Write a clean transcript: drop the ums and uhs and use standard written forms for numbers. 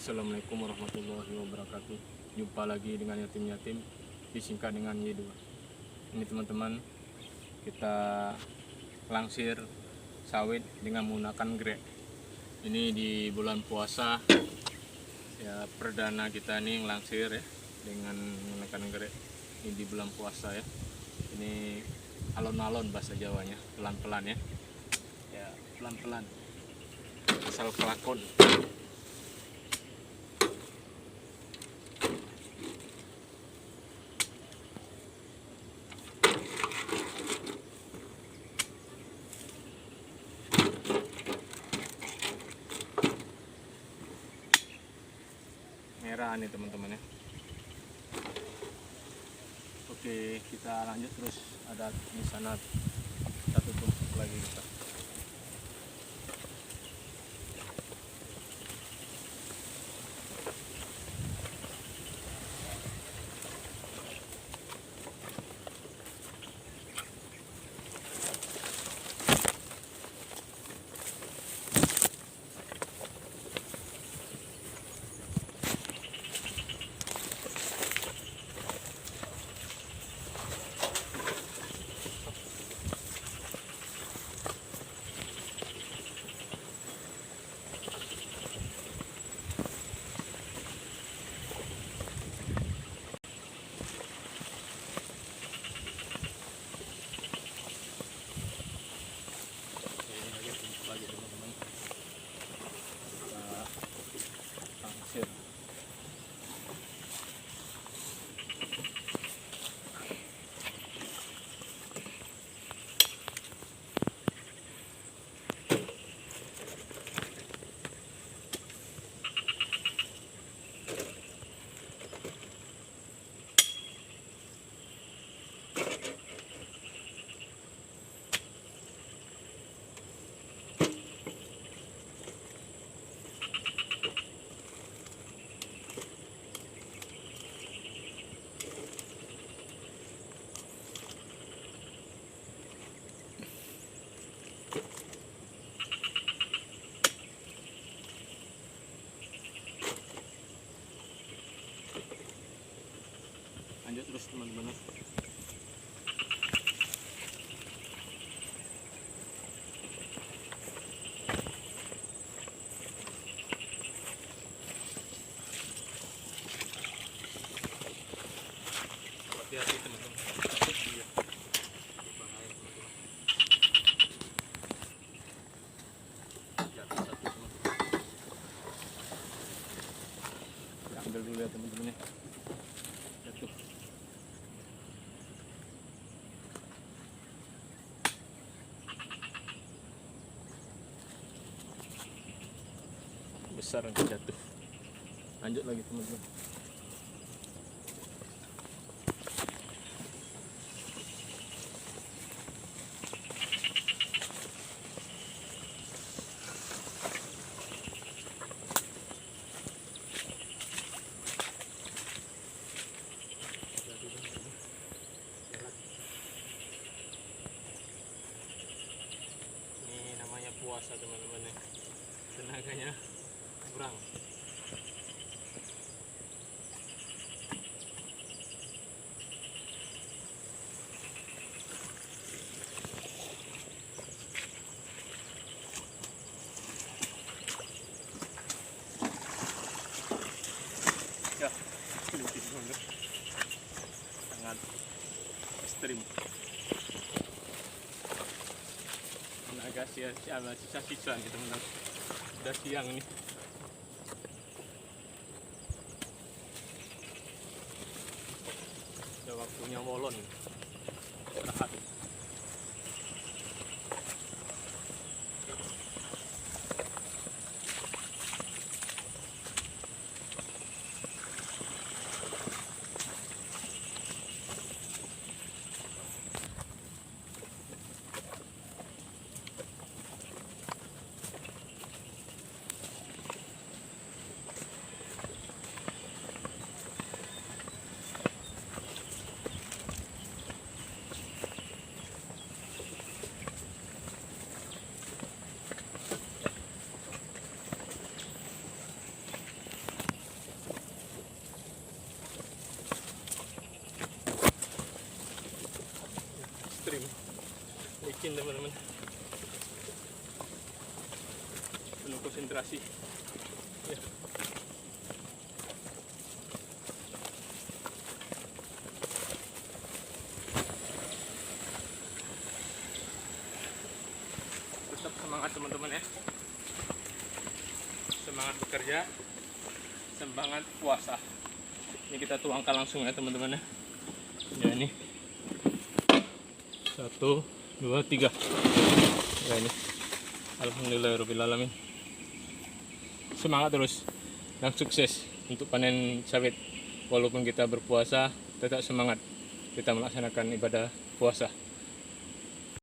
Assalamualaikum warahmatullahi wabarakatuh. Jumpa lagi dengan yatim-yatim, disingkat dengan Y2. Ini teman-teman, kita langsir sawit dengan menggunakan grek. Ini di bulan puasa ya, perdana kita nih ngelangsir ya dengan menggunakan grek. Ini di bulan puasa ya. Ini alon-alon bahasa Jawanya, pelan-pelan ya. Ya, pelan-pelan. Asal kelakon. Merah nih teman-teman ya. Oke, kita lanjut terus. Ada di sana satu tumpuk lagi kita. Lanjut terus teman-teman. Hati-hati teman-teman. Iya. Bahaya teman-teman. Jatuh satu teman-teman. Ya, ambil dulu ya teman-teman ya. Jatuh. Besar nanti jatuh. Lanjut lagi teman-teman. Ini namanya puasa teman-teman ya. Tenaganya kurang. Ya, sangat ekstrim. Agak sisa-sisa gitu teman-teman. Udah siang nih. Udah waktunya molon. Istirahat. teman-teman. Penuh konsentrasi. Ya. Tetap semangat teman-teman ya. Semangat bekerja, semangat puasa. Ini kita tuangkan langsung ya teman-teman ya. Ya ini 1, 2, 3. Ya ini. Alhamdulillahirobbilalamin. Semangat terus dan sukses untuk panen sawit. Walaupun kita berpuasa, tetap semangat kita melaksanakan ibadah puasa.